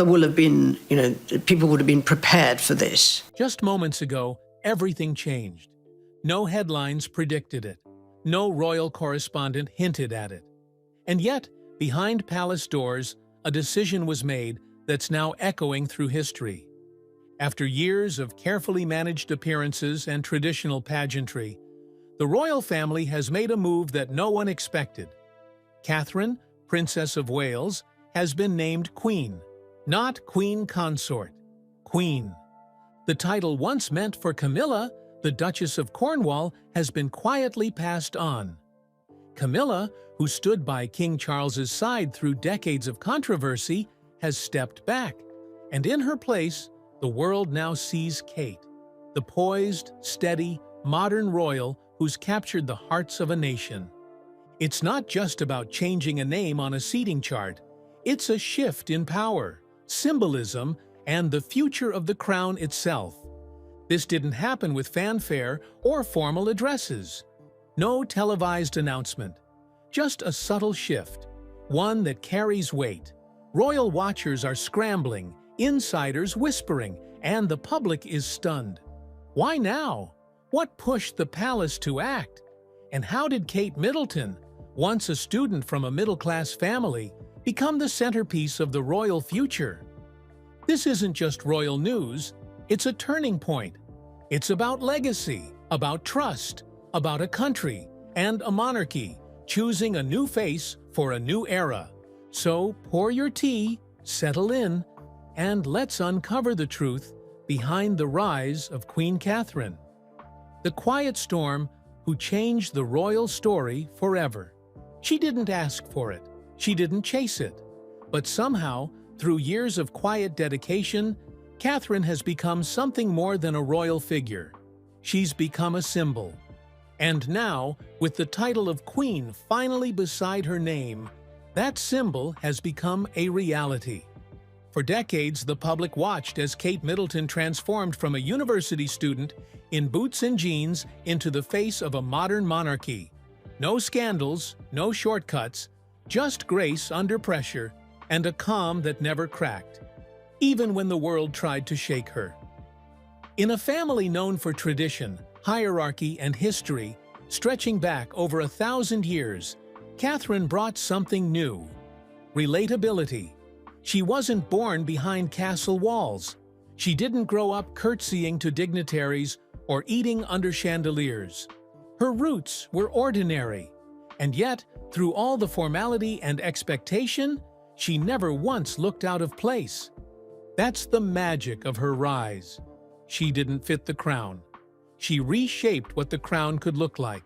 there will have been, people would have been prepared for this. Just moments ago, everything changed. No headlines predicted it. No royal correspondent hinted at it. And yet, behind palace doors, a decision was made that's now echoing through history. After years of carefully managed appearances and traditional pageantry, the royal family has made a move that no one expected. Catherine, Princess of Wales, has been named Queen, not Queen Consort, Queen. The title once meant for Camilla, the Duchess of Cornwall, has been quietly passed on. Camilla, who stood by King Charles's side through decades of controversy, has stepped back, and in her place, the world now sees Kate, the poised, steady, modern royal who's captured the hearts of a nation. It's not just about changing a name on a seating chart. It's a shift in power, symbolism, and the future of the crown itself. This didn't happen with fanfare or formal addresses. No televised announcement. Just a subtle shift, one that carries weight. Royal watchers are scrambling, insiders whispering, and the public is stunned. Why now? What pushed the palace to act? And how did Kate Middleton, once a student from a middle-class family, become the centerpiece of the royal future? This isn't just royal news, it's a turning point. It's about legacy, about trust, about a country and a monarchy choosing a new face for a new era. So pour your tea, settle in, and let's uncover the truth behind the rise of Queen Catherine, the quiet storm who changed the royal story forever. She didn't ask for it, she didn't chase it, but somehow, through years of quiet dedication, Catherine has become something more than a royal figure. She's become a symbol. And now, with the title of Queen finally beside her name, that symbol has become a reality. For decades, the public watched as Kate Middleton transformed from a university student in boots and jeans into the face of a modern monarchy. No scandals, no shortcuts, just grace under pressure and a calm that never cracked, even when the world tried to shake her. In a family known for tradition, hierarchy, and history, stretching back over 1,000 years, Catherine brought something new: relatability. She wasn't born behind castle walls. She didn't grow up curtsying to dignitaries or eating under chandeliers. Her roots were ordinary, and yet, through all the formality and expectation, she never once looked out of place. That's the magic of her rise. She didn't fit the crown. She reshaped what the crown could look like.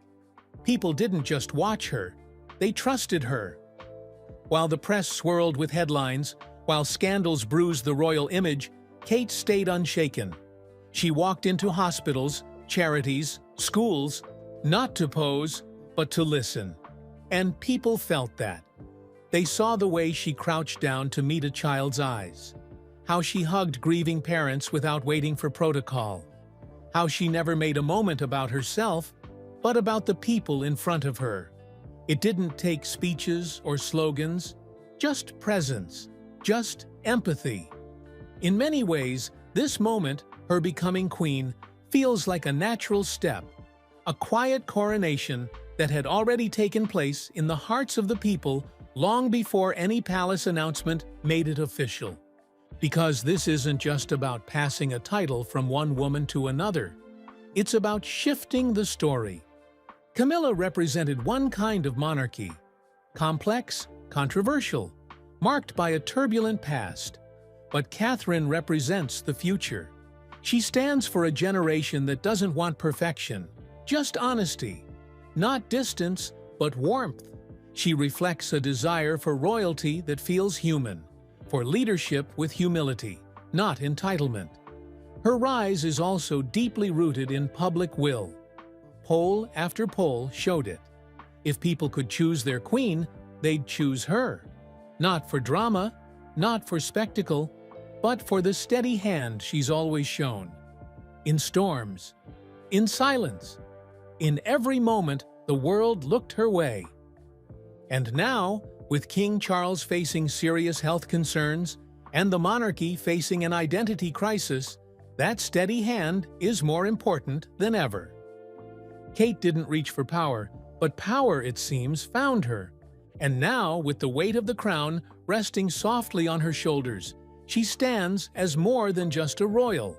People didn't just watch her, they trusted her. While the press swirled with headlines, while scandals bruised the royal image, Kate stayed unshaken. She walked into hospitals, charities, schools, not to pose, but to listen. And people felt that. They saw the way she crouched down to meet a child's eyes, how she hugged grieving parents without waiting for protocol, how she never made a moment about herself, but about the people in front of her. It didn't take speeches or slogans, just presence, just empathy. In many ways, this moment, her becoming queen, feels like a natural step, a quiet coronation that had already taken place in the hearts of the people long before any palace announcement made it official. Because this isn't just about passing a title from one woman to another. It's about shifting the story. Camilla represented one kind of monarchy, complex, controversial, marked by a turbulent past. But Catherine represents the future. She stands for a generation that doesn't want perfection, just honesty. Not distance, but warmth. She reflects a desire for royalty that feels human, for leadership with humility, not entitlement. Her rise is also deeply rooted in public will. Poll after poll showed it. If people could choose their queen, they'd choose her. Not for drama, not for spectacle, but for the steady hand she's always shown. In storms, in silence, in every moment the world looked her way. And now, with King Charles facing serious health concerns And the monarchy facing an identity crisis, that steady hand is more important than ever. Kate didn't reach for power, but power, it seems, found her. And now, with the weight of the crown resting softly on her shoulders, she stands as more than just a royal.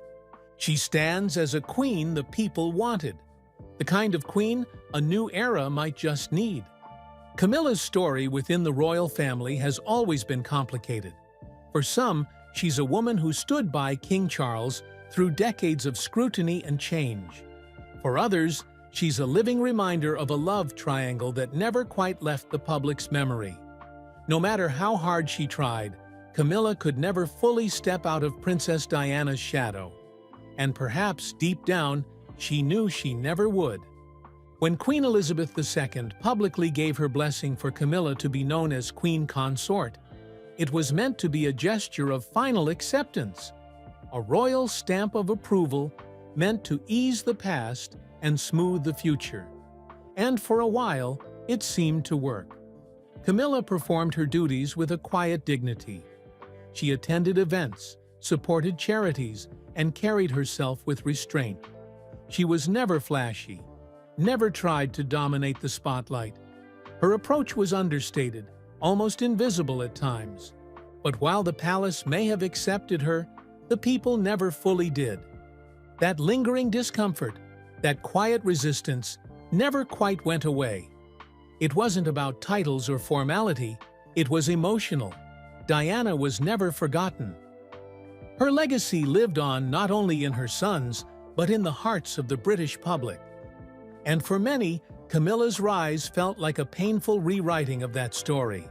She stands as a queen the people wanted, the kind of queen a new era might just need. Camilla's story within the royal family has always been complicated. For some, she's a woman who stood by King Charles through decades of scrutiny and change. For others, she's a living reminder of a love triangle that never quite left the public's memory. No matter how hard she tried, Camilla could never fully step out of Princess Diana's shadow. And perhaps, deep down, she knew she never would. When Queen Elizabeth II publicly gave her blessing for Camilla to be known as Queen Consort, it was meant to be a gesture of final acceptance, a royal stamp of approval meant to ease the past and smooth the future. And for a while, it seemed to work. Camilla performed her duties with a quiet dignity. She attended events, supported charities, and carried herself with restraint. She was never flashy, never tried to dominate the spotlight. Her approach was understated, almost invisible at times. But while the palace may have accepted her, the people never fully did. That lingering discomfort, that quiet resistance, never quite went away. It wasn't about titles or formality, it was emotional. Diana was never forgotten. Her legacy lived on not only in her sons, but in the hearts of the British public. And for many, Camilla's rise felt like a painful rewriting of that story.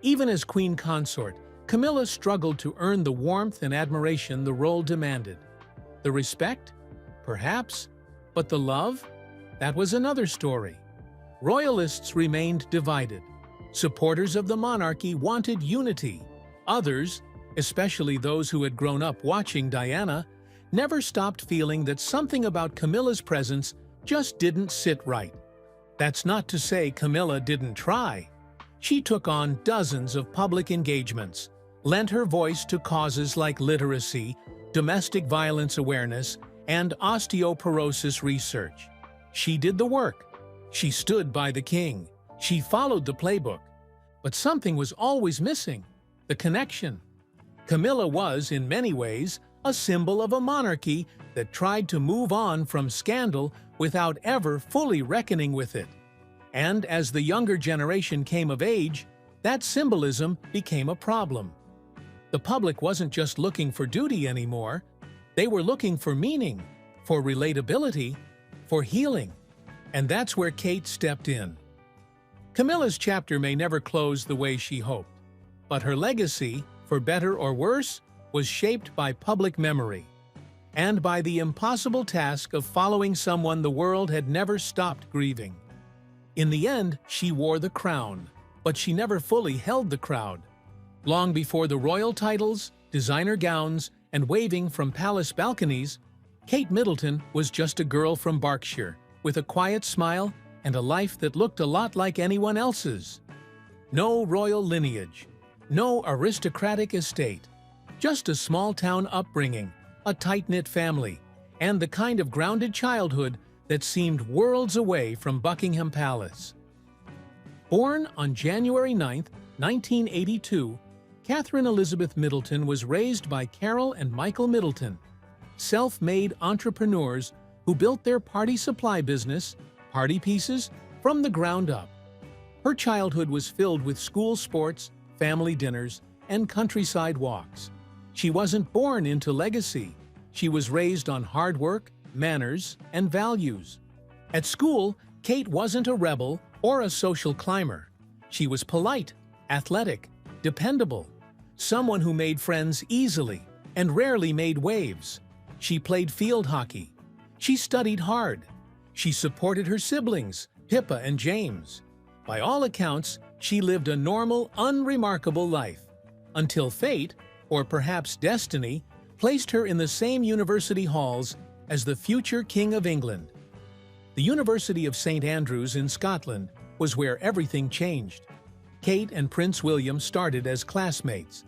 Even as Queen Consort, Camilla struggled to earn the warmth and admiration the role demanded. The respect? Perhaps. But the love? That was another story. Royalists remained divided. Supporters of the monarchy wanted unity. Others, especially those who had grown up watching Diana, never stopped feeling that something about Camilla's presence just didn't sit right. That's not to say Camilla didn't try. She took on dozens of public engagements, lent her voice to causes like literacy, domestic violence awareness, and osteoporosis research. She did the work. She stood by the king. She followed the playbook. But something was always missing: the connection. Camilla was, in many ways, a symbol of a monarchy that tried to move on from scandal without ever fully reckoning with it. And as the younger generation came of age, that symbolism became a problem. The public wasn't just looking for duty anymore. They were looking for meaning, for relatability, for healing. And that's where Kate stepped in. Camillas Chapter may never close the way she hoped, but her legacy, for better or worse, was shaped by public memory and by the impossible task of following someone the world had never stopped grieving. In the end, she wore the crown, but she never fully held the crowd. Long before the royal titles, designer gowns, and waving from palace balconies, Kate Middleton was just a girl from Berkshire, with a quiet smile and a life that looked a lot like anyone else's. No royal lineage, no aristocratic estate, just a small-town upbringing, a tight-knit family, and the kind of grounded childhood that seemed worlds away from Buckingham Palace. Born on January 9, 1982, Catherine Elizabeth Middleton was raised by Carol and Michael Middleton, self-made entrepreneurs who built their party supply business, Party Pieces, from the ground up. Her childhood was filled with school sports, family dinners, and countryside walks. She wasn't born into legacy. She was raised on hard work, manners, and values. At school, Kate wasn't a rebel or a social climber. She was polite, athletic, dependable, someone who made friends easily and rarely made waves. She played field hockey. She studied hard. She supported her siblings, Pippa and James. By all accounts, she lived a normal, unremarkable life, until fate, or perhaps destiny, placed her in the same university halls as the future King of England. The University of St. Andrews in Scotland was where everything changed. Kate and Prince William started as classmates.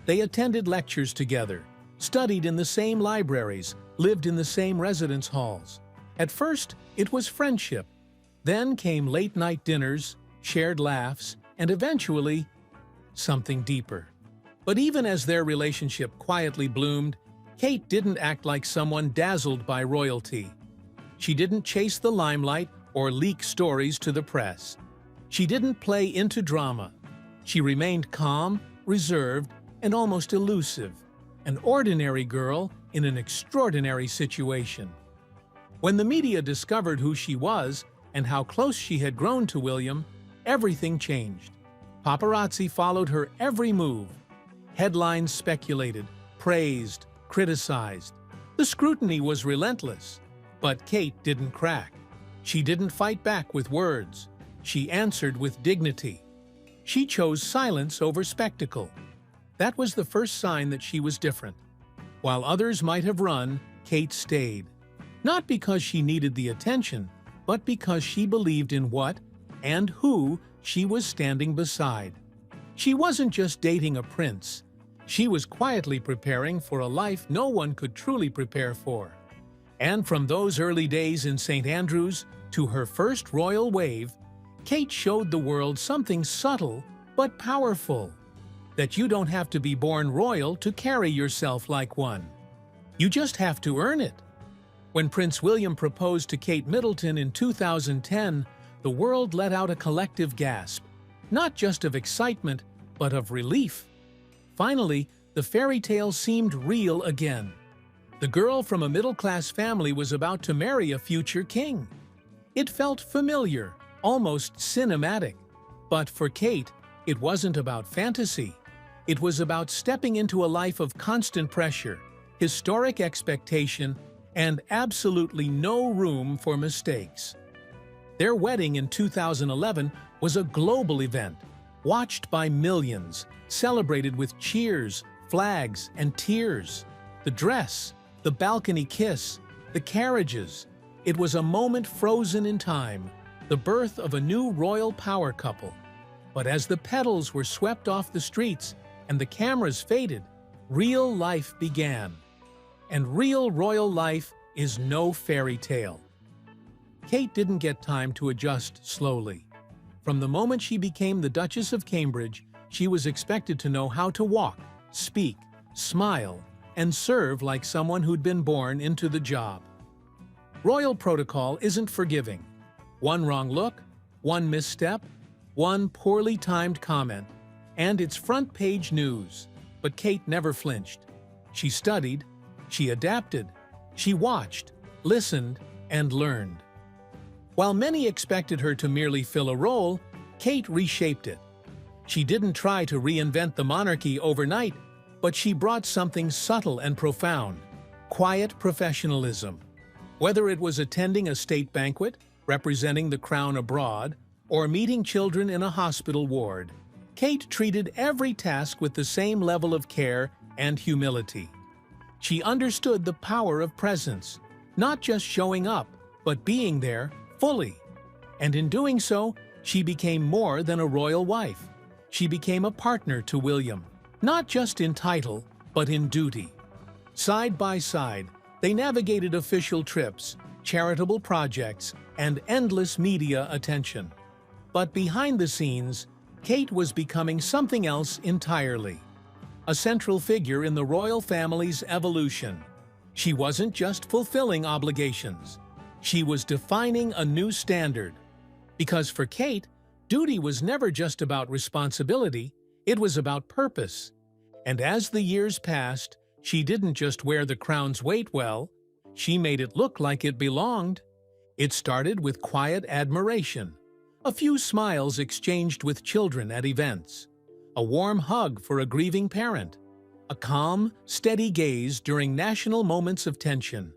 They attended lectures together, studied in the same libraries, lived in the same residence halls. At first, it was friendship. Then came late-night dinners, shared laughs, and eventually, something deeper. But even as their relationship quietly bloomed, Kate didn't act like someone dazzled by royalty. She didn't chase the limelight or leak stories to the press. She didn't play into drama. She remained calm, reserved, and almost elusive, an ordinary girl in an extraordinary situation. When the media discovered who she was and how close she had grown to William, everything changed. Paparazzi followed her every move. Headlines speculated, praised, criticized. The scrutiny was relentless. But Kate didn't crack. She didn't fight back with words. She answered with dignity. She chose silence over spectacle. That was the first sign that she was different. While others might have run, Kate stayed. Not because she needed the attention, but because she believed in what and who she was standing beside. She wasn't just dating a prince. She was quietly preparing for a life no one could truly prepare for. And from those early days in St. Andrews to her first royal wave, Kate showed the world something subtle but powerful. That you don't have to be born royal to carry yourself like one. You just have to earn it. When Prince William proposed to Kate Middleton in 2010, the world let out a collective gasp, not just of excitement, but of relief. Finally, the fairy tale seemed real again. The girl from a middle-class family was about to marry a future king. It felt familiar, almost cinematic. But for Kate, it wasn't about fantasy. It was about stepping into a life of constant pressure, historic expectation, and absolutely no room for mistakes. Their wedding in 2011 was a global event, watched by millions, celebrated with cheers, flags, and tears. The dress, the balcony kiss, the carriages. It was a moment frozen in time, the birth of a new royal power couple. But as the petals were swept off the streets and the cameras faded, real life began. And real royal life is no fairy tale. Kate didn't get time to adjust slowly. From the moment she became the Duchess of Cambridge, she was expected to know how to walk, speak, smile, and serve like someone who'd been born into the job. Royal protocol isn't forgiving. One wrong look, one misstep, one poorly timed comment, and it's front-page news. But Kate never flinched. She studied, she adapted, she watched, listened, and learned. While many expected her to merely fill a role, Kate reshaped it. She didn't try to reinvent the monarchy overnight, but she brought something subtle and profound: quiet professionalism. Whether it was attending a state banquet, representing the crown abroad, or meeting children in a hospital ward, Kate treated every task with the same level of care and humility. She understood the power of presence, not just showing up, but being there fully. And in doing so, she became more than a royal wife. She became a partner to William, not just in title, but in duty. Side by side, they navigated official trips, charitable projects, and endless media attention. But behind the scenes, Kate was becoming something else entirely. A central figure in the royal family's evolution. She wasn't just fulfilling obligations. She was defining a new standard. Because for Kate, duty was never just about responsibility, it was about purpose. And as the years passed, she didn't just wear the crown's weight well, she made it look like it belonged. It started with quiet admiration, a few smiles exchanged with children at events, a warm hug for a grieving parent, a calm, steady gaze during national moments of tension.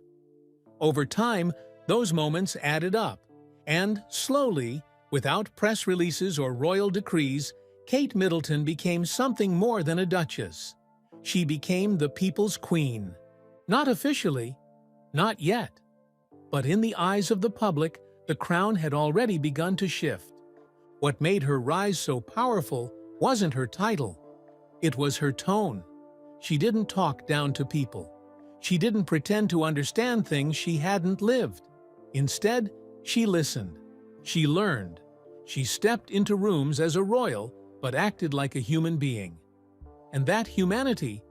Over time, those moments added up, and slowly, without press releases or royal decrees, Kate Middleton became something more than a duchess. She became the people's queen. Not officially, not yet. But in the eyes of the public, the crown had already begun to shift. What made her rise so powerful wasn't her title. It was her tone, She didn't talk down to people. She didn't pretend to understand things she hadn't lived. Instead, she listened. She learned. She stepped into rooms as a royal, but acted like a human being. And that humanity,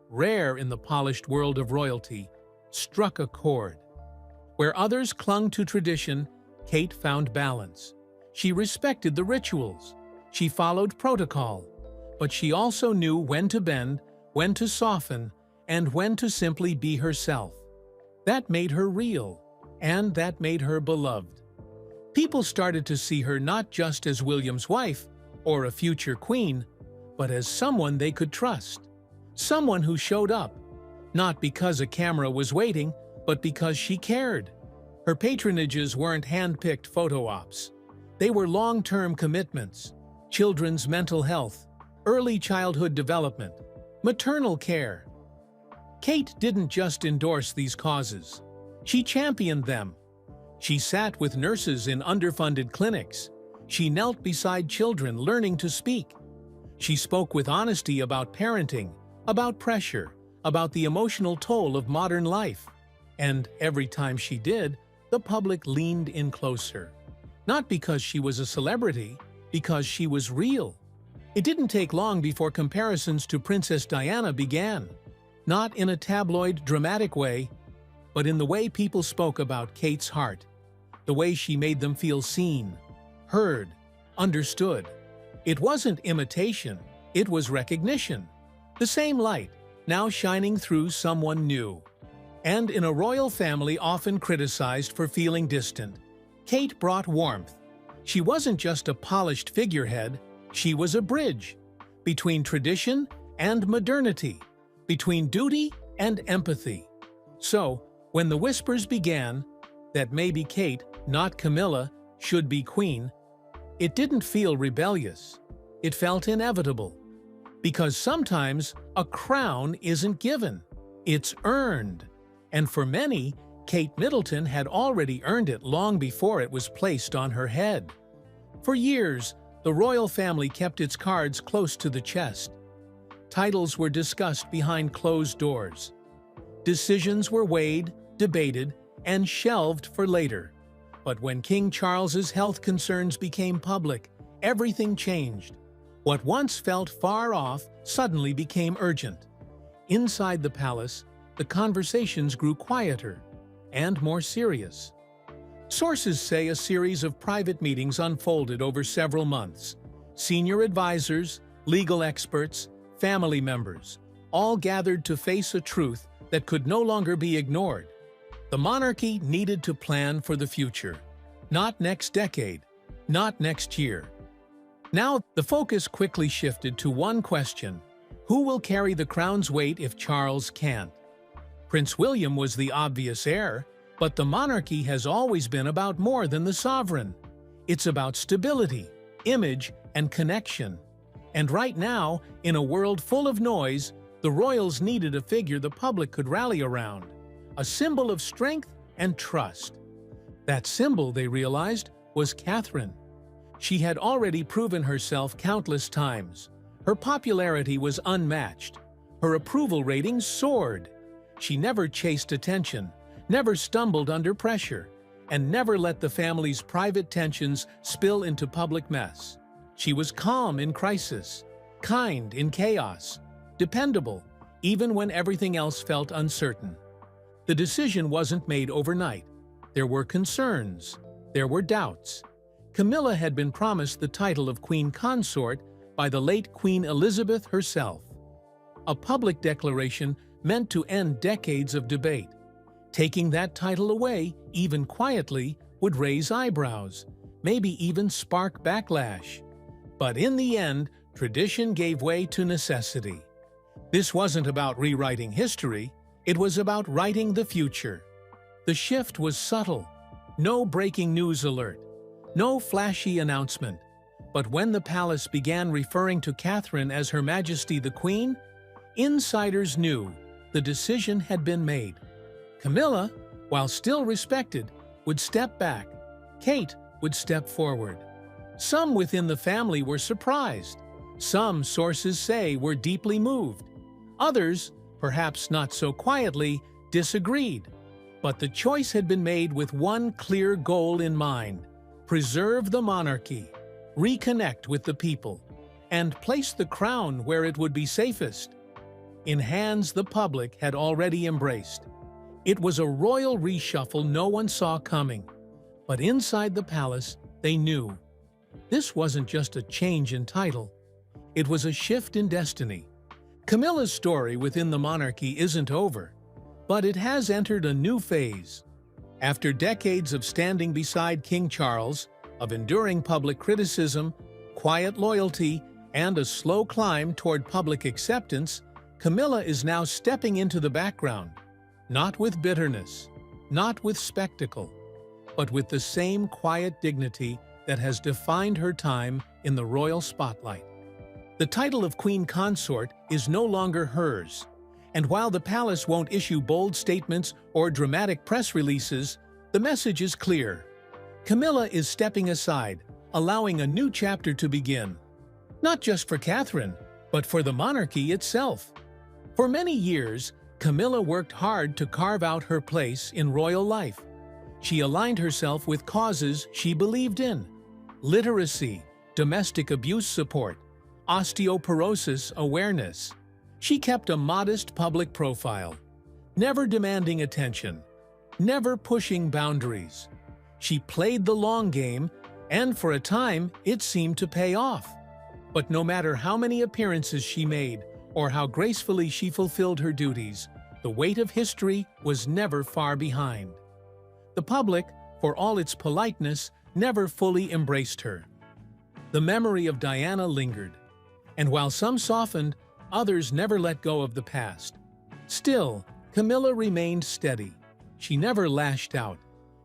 rare in the polished world of royalty, struck a chord. Where others clung to tradition, Kate found balance. She respected the rituals. She followed protocol. But she also knew when to bend, when to soften, and when to simply be herself. That made her real, and that made her beloved. People started to see her not just as William's wife or a future queen, but as someone they could trust. Someone who showed up, not because a camera was waiting, but because she cared. Her patronages weren't hand-picked photo ops. They were long-term commitments: children's mental health, early childhood development, maternal care. Kate didn't just endorse these causes. She championed them. She sat with nurses in underfunded clinics. She knelt beside children learning to speak. She spoke with honesty about parenting, about pressure, about the emotional toll of modern life. And every time she did, the public leaned in closer. Not because she was a celebrity, because she was real. It didn't take long before comparisons to Princess Diana began. Not in a tabloid, dramatic way, but in the way people spoke about Kate's heart. The way she made them feel seen, heard, understood. It wasn't imitation, it was recognition. The same light, now shining through someone new. And in a royal family often criticized for feeling distant, Kate brought warmth. She wasn't just a polished figurehead, she was a bridge between tradition and modernity, between duty and empathy. So, when the whispers began that maybe Kate, not Camilla, should be queen, it didn't feel rebellious. It felt inevitable. Because sometimes a crown isn't given, it's earned. And for many, Kate Middleton had already earned it long before it was placed on her head. For years, the royal family kept its cards close to the chest. Titles were discussed behind closed doors. Decisions were weighed, debated, and shelved for later. But when King Charles's health concerns became public, everything changed. What once felt far off suddenly became urgent. Inside the palace, the conversations grew quieter and more serious. Sources say a series of private meetings unfolded over several months. Senior advisors, legal experts, family members, all gathered to face a truth that could no longer be ignored. The monarchy needed to plan for the future. Not next decade, not next year. Now, the focus quickly shifted to one question: who will carry the crown's weight if Charles can't? Prince William was the obvious heir, but the monarchy has always been about more than the sovereign. It's about stability, image, and connection. And right now, in a world full of noise, the royals needed a figure the public could rally around, a symbol of strength and trust. That symbol, they realized, was Catherine. She had already proven herself countless times. Her popularity was unmatched. Her approval ratings soared. She never chased attention, never stumbled under pressure, and never let the family's private tensions spill into public mess. She was calm in crisis, kind in chaos, dependable, even when everything else felt uncertain. The decision wasn't made overnight. There were concerns. There were doubts. Camilla had been promised the title of Queen Consort by the late Queen Elizabeth herself. A public declaration meant to end decades of debate. Taking that title away, even quietly, would raise eyebrows, maybe even spark backlash. But in the end, tradition gave way to necessity. This wasn't about rewriting history, it was about writing the future. The shift was subtle. No breaking news alert, no flashy announcement. But when the palace began referring to Catherine as Her Majesty the Queen, insiders knew the decision had been made. Camilla, while still respected, would step back. Kate would step forward. Some within the family were surprised. Some, sources say, were deeply moved. Others, perhaps not so quietly, disagreed. But the choice had been made with one clear goal in mind: preserve the monarchy, reconnect with the people, and place the crown where it would be safest, in hands the public had already embraced. It was a royal reshuffle no one saw coming, but inside the palace they knew. This wasn't just a change in title, it was a shift in destiny. Camillas' story within the monarchy isn't over, but it has entered a new phase. After decades of standing beside King Charles, of enduring public criticism, quiet loyalty, and a slow climb toward public acceptance, Camilla is now stepping into the background, not with bitterness, not with spectacle, but with the same quiet dignity that has defined her time in the royal spotlight. The title of Queen Consort is no longer hers, and while the palace won't issue bold statements or dramatic press releases, the message is clear. Camilla is stepping aside, allowing a new chapter to begin. Not just for Catherine, but for the monarchy itself. For many years, Camilla worked hard to carve out her place in royal life. She aligned herself with causes she believed in: literacy, domestic abuse support, osteoporosis awareness. She kept a modest public profile, never demanding attention, never pushing boundaries. She played the long game, and for a time, it seemed to pay off. But no matter how many appearances she made, or how gracefully she fulfilled her duties, the weight of history was never far behind. The public, for all its politeness, never fully embraced her. The memory of Diana lingered, and while some softened, others never let go of the past. Still, Camilla remained steady. She never lashed out.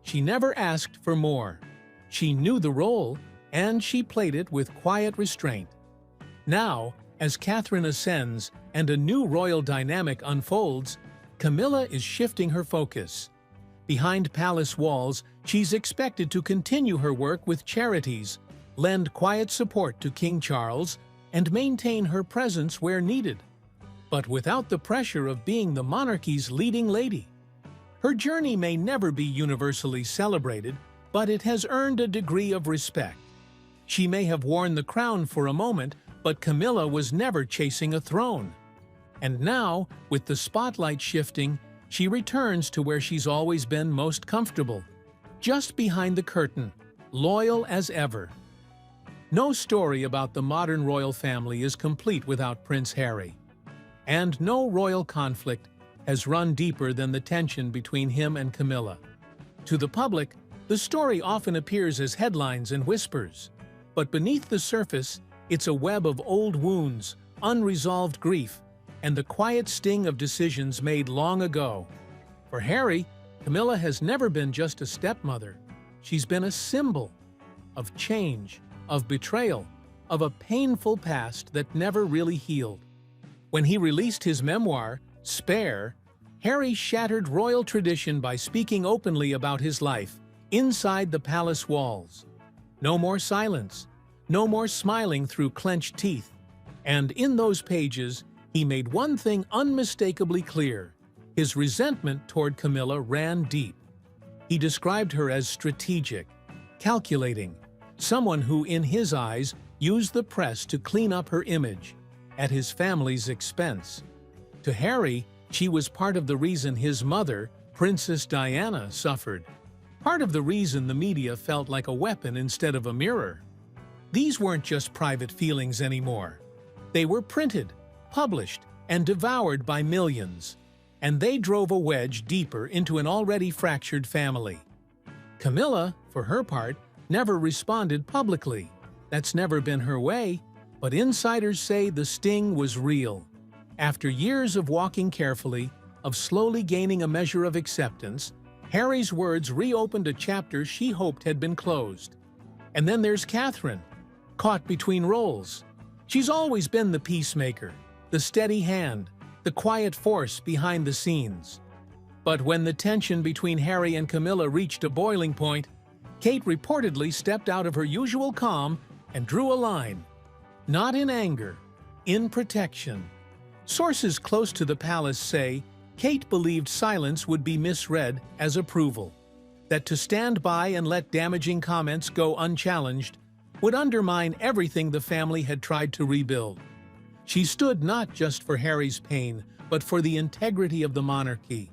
She never asked for more. She knew the role, and she played it with quiet restraint. Now, as Catherine ascends and a new royal dynamic unfolds, Camilla is shifting her focus. Behind palace walls, she's expected to continue her work with charities, lend quiet support to King Charles, and maintain her presence where needed, but without the pressure of being the monarchy's leading lady. Her journey may never be universally celebrated, but it has earned a degree of respect. She may have worn the crown for a moment, but Camilla was never chasing a throne. And now, with the spotlight shifting, she returns to where she's always been most comfortable, just behind the curtain, loyal as ever. No story about the modern royal family is complete without Prince Harry. And no royal conflict has run deeper than the tension between him and Camilla. To the public, the story often appears as headlines and whispers, but beneath the surface, it's a web of old wounds, unresolved grief, and the quiet sting of decisions made long ago. For Harry, Camilla has never been just a stepmother. She's been a symbol of change, of betrayal, of a painful past that never really healed. When he released his memoir, Spare, Harry shattered royal tradition by speaking openly about his life inside the palace walls. No more silence, no more smiling through clenched teeth. And in those pages, he made one thing unmistakably clear: his resentment toward Camilla ran deep. He described her as strategic, calculating, someone who, in his eyes, used the press to clean up her image, at his family's expense. To Harry, she was part of the reason his mother, Princess Diana, suffered. Part of the reason the media felt like a weapon instead of a mirror. These weren't just private feelings anymore. They were printed, published, and devoured by millions, and they drove a wedge deeper into an already fractured family. Camilla, for her part, never responded publicly. That's never been her way, but insiders say the sting was real. After years of walking carefully, of slowly gaining a measure of acceptance, Harry's words reopened a chapter she hoped had been closed. And then there's Catherine, caught between roles. She's always been the peacemaker, the steady hand, the quiet force behind the scenes. But when the tension between Harry and Camilla reached a boiling point, Kate reportedly stepped out of her usual calm and drew a line. Not in anger, in protection. Sources close to the palace say Kate believed silence would be misread as approval, that to stand by and let damaging comments go unchallenged would undermine everything the family had tried to rebuild. She stood not just for Harry's pain, but for the integrity of the monarchy.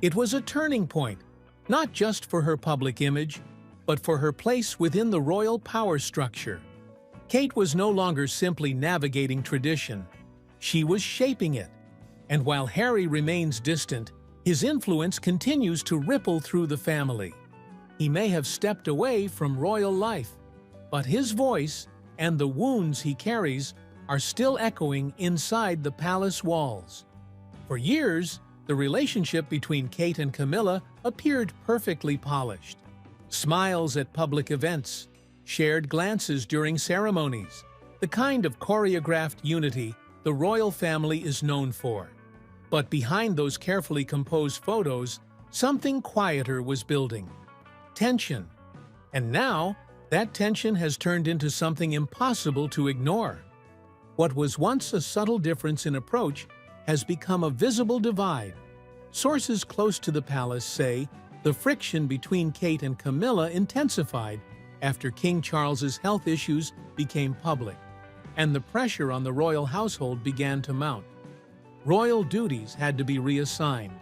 It was a turning point, not just for her public image, but for her place within the royal power structure. Kate was no longer simply navigating tradition, she was shaping it. And while Harry remains distant, his influence continues to ripple through the family. He may have stepped away from royal life, but his voice and the wounds he carries are still echoing inside the palace walls. For years, the relationship between Kate and Camilla appeared perfectly polished. Smiles at public events, shared glances during ceremonies, the kind of choreographed unity the royal family is known for. But behind those carefully composed photos, something quieter was building. Tension. And now, that tension has turned into something impossible to ignore. What was once a subtle difference in approach has become a visible divide. Sources close to the palace say the friction between Kate and Camilla intensified after King Charles's health issues became public, and the pressure on the royal household began to mount. Royal duties had to be reassigned,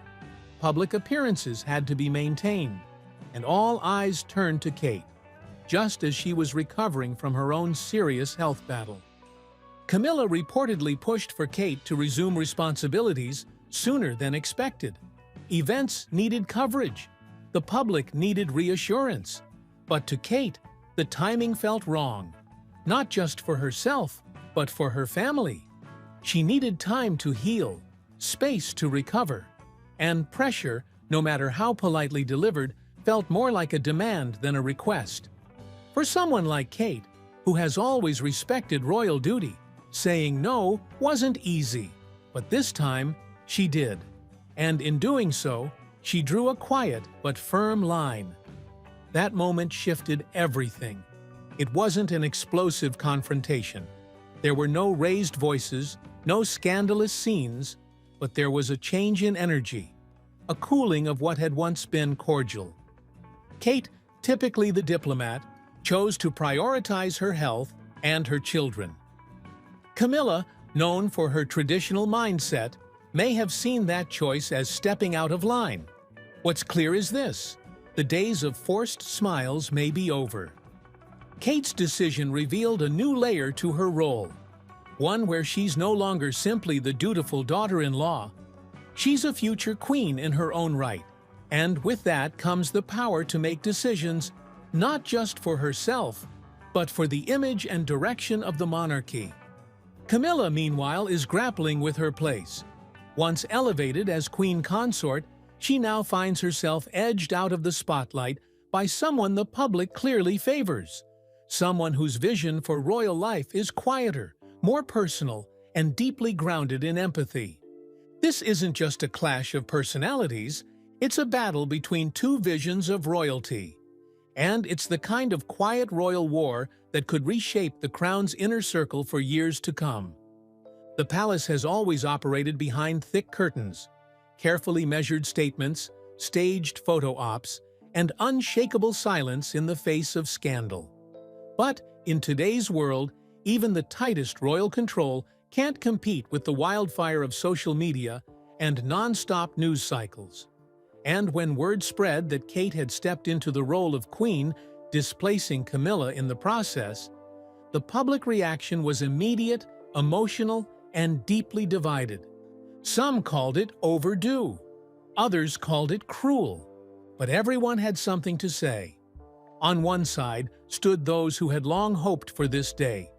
public appearances had to be maintained, and all eyes turned to Kate, just as she was recovering from her own serious health battle. Camilla reportedly pushed for Kate to resume responsibilities sooner than expected. Events needed coverage. The public needed reassurance. But to Kate, the timing felt wrong, not just for herself, but for her family. She needed time to heal, space to recover, and pressure, no matter how politely delivered, felt more like a demand than a request. For someone like Kate, who has always respected royal duty, saying no wasn't easy, but this time she did. And in doing so, she drew a quiet but firm line. That moment shifted everything. It wasn't an explosive confrontation. There were no raised voices, no scandalous scenes, but there was a change in energy, a cooling of what had once been cordial. Kate, typically the diplomat, chose to prioritize her health and her children. Camilla, known for her traditional mindset, may have seen that choice as stepping out of line. What's clear is this: the days of forced smiles may be over. Kate's decision revealed a new layer to her role, one where she's no longer simply the dutiful daughter-in-law. She's a future queen in her own right, and with that comes the power to make decisions not just for herself, but for the image and direction of the monarchy. Camilla, meanwhile, is grappling with her place. Once elevated as Queen Consort, she now finds herself edged out of the spotlight by someone the public clearly favors, someone whose vision for royal life is quieter, more personal, and deeply grounded in empathy. This isn't just a clash of personalities, it's a battle between two visions of royalty. And it's the kind of quiet royal war that could reshape the crown's inner circle for years to come. The palace has always operated behind thick curtains, carefully measured statements, staged photo ops, and unshakable silence in the face of scandal. But in today's world, even the tightest royal control can't compete with the wildfire of social media and non-stop news cycles. And when word spread that Kate had stepped into the role of queen, displacing Camilla in the process, the public reaction was immediate, emotional, and deeply divided. Some called it overdue. Others called it cruel. But everyone had something to say. On one side stood those who had long hoped for this day,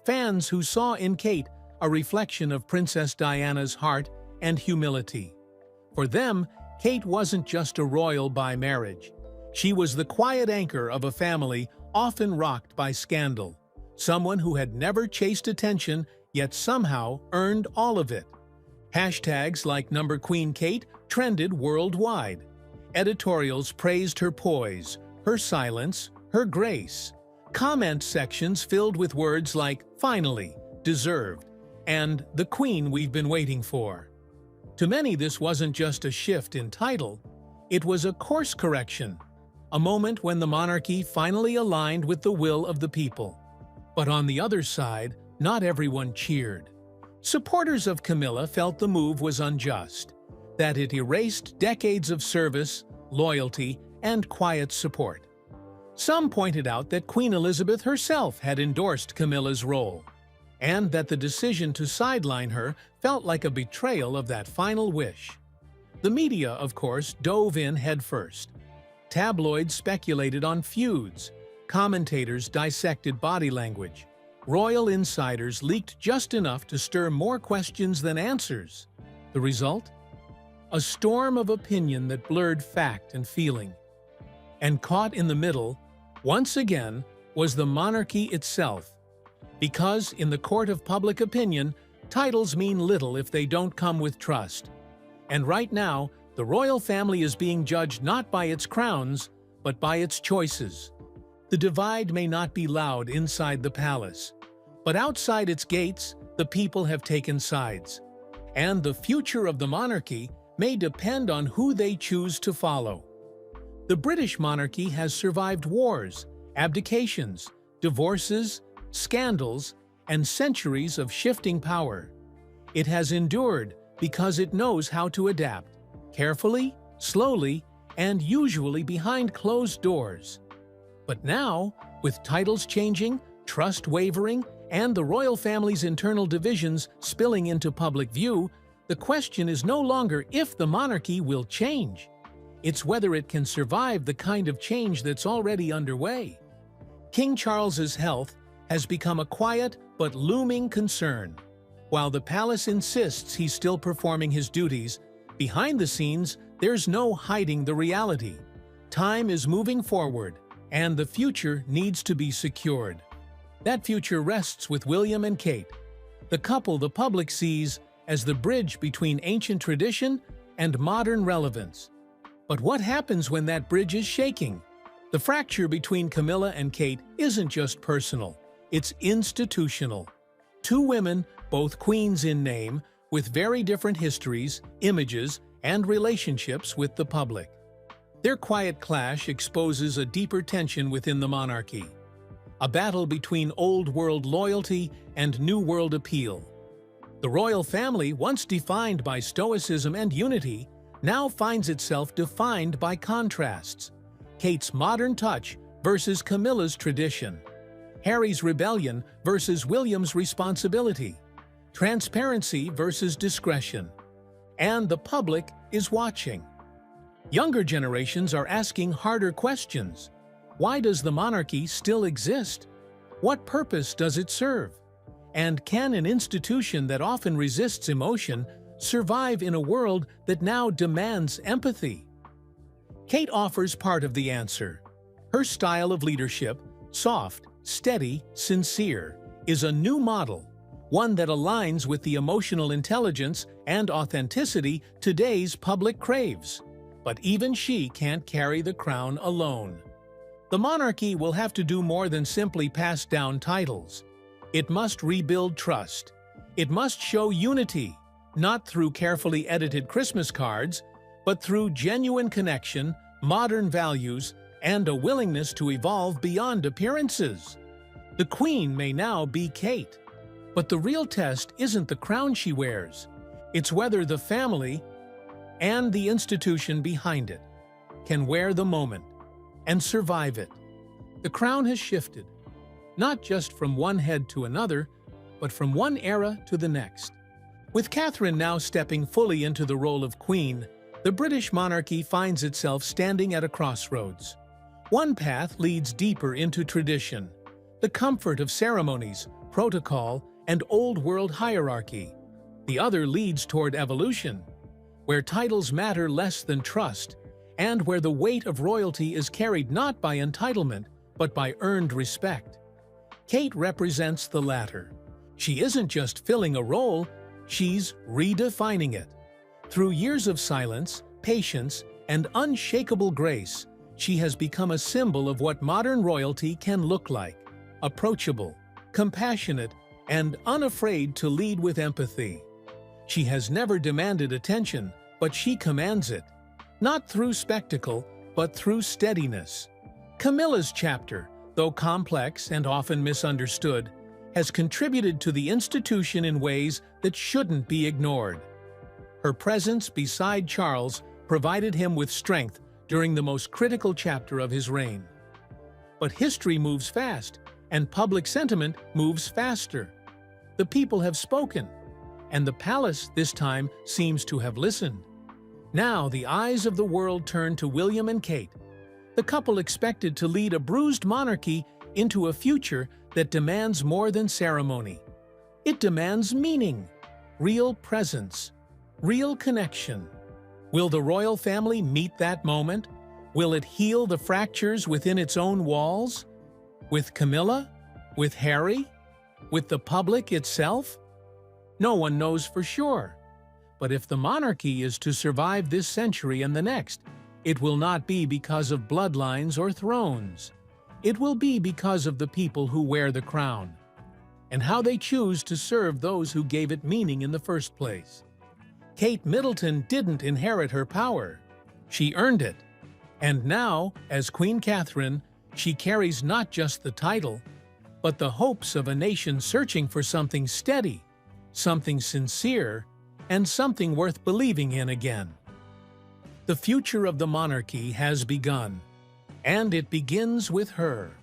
fans who saw in Kate a reflection of Princess Diana's heart and humility. For them, Kate wasn't just a royal by marriage. She was the quiet anchor of a family often rocked by scandal, someone who had never chased attention yet somehow earned all of it. Hashtags like #QueenKate trended worldwide. Editorials praised her poise, her silence, her grace. Comment sections filled with words like "finally," "deserved," and the queen we've been waiting for. To many, this wasn't just a shift in title, it was a course correction, a moment when the monarchy finally aligned with the will of the people. But on the other side, not everyone cheered. Supporters of Camilla felt the move was unjust, that it erased decades of service, loyalty, and quiet support. Some pointed out that Queen Elizabeth herself had endorsed Camilla's role, and that the decision to sideline her felt like a betrayal of that final wish. The media, of course, dove in headfirst. Tabloids speculated on feuds, commentators dissected body language, royal insiders leaked just enough to stir more questions than answers. The result? A storm of opinion that blurred fact and feeling. And caught in the middle, once again, was the monarchy itself. Because in the court of public opinion, titles mean little if they don't come with trust. And right now, the royal family is being judged not by its crowns, but by its choices. The divide may not be loud inside the palace, but outside its gates, the people have taken sides. And the future of the monarchy may depend on who they choose to follow. The British monarchy has survived wars, abdications, divorces, scandals, and centuries of shifting power. It has endured because it knows how to adapt, carefully, slowly, and usually behind closed doors. But now, with titles changing, trust wavering, and the royal family's internal divisions spilling into public view, the question is no longer if the monarchy will change. It's whether it can survive the kind of change that's already underway. King Charles's health has become a quiet but looming concern. While the palace insists he's still performing his duties, behind the scenes, there's no hiding the reality. Time is moving forward, and the future needs to be secured. That future rests with William and Kate, the couple the public sees as the bridge between ancient tradition and modern relevance. But what happens when that bridge is shaking? The fracture between Camilla and Kate isn't just personal, it's institutional. Two women, both queens in name, with very different histories, images, and relationships with the public. Their quiet clash exposes a deeper tension within the monarchy, a battle between old-world loyalty and new-world appeal. The royal family, once defined by stoicism and unity, now finds itself defined by contrasts. Kate's modern touch versus Camilla's tradition. Harry's rebellion versus William's responsibility. Transparency versus discretion. And the public is watching. Younger generations are asking harder questions. Why does the monarchy still exist? What purpose does it serve? And can an institution that often resists emotion survive in a world that now demands empathy? Kate offers part of the answer. Her style of leadership, soft, steady, sincere, is a new model, one that aligns with the emotional intelligence and authenticity today's public craves. But even she can't carry the crown alone. The monarchy will have to do more than simply pass down titles. It must rebuild trust. It must show unity, not through carefully edited Christmas cards, but through genuine connection, modern values, and a willingness to evolve beyond appearances. The Queen may now be Kate, but the real test isn't the crown she wears. It's whether the family and the institution behind it can wear the moment and survive it. The crown has shifted, not just from one head to another, but from one era to the next. With Catherine now stepping fully into the role of queen, the British monarchy finds itself standing at a crossroads. One path leads deeper into tradition, the comfort of ceremonies, protocol, and old-world hierarchy. The other leads toward evolution, where titles matter less than trust, and where the weight of royalty is carried not by entitlement, but by earned respect. Kate represents the latter. She isn't just filling a role, she's redefining it. Through years of silence, patience, and unshakable grace, she has become a symbol of what modern royalty can look like: approachable, compassionate, and unafraid to lead with empathy. She has never demanded attention, but she commands it, not through spectacle, but through steadiness. Camillas Chapter, though complex and often misunderstood, has contributed to the institution in ways that shouldn't be ignored. Her presence beside Charles provided him with strength during the most critical chapter of his reign. But history moves fast, and public sentiment moves faster. The people have spoken, and the palace this time seems to have listened. Now the eyes of the world turn to William and Kate, the couple expected to lead a bruised monarchy into a future that demands more than ceremony. It demands meaning, real presence, real connection. Will the royal family meet that moment? Will it heal the fractures within its own walls? With Camilla? With Harry? With the public itself? No one knows for sure. But if the monarchy is to survive this century and the next, it will not be because of bloodlines or thrones. It will be because of the people who wear the crown, and how they choose to serve those who gave it meaning in the first place. Kate Middleton didn't inherit her power. She earned it. And now, as Queen Catherine, she carries not just the title, but the hopes of a nation searching for something steady, something sincere, and something worth believing in again. The future of the monarchy has begun, and it begins with her.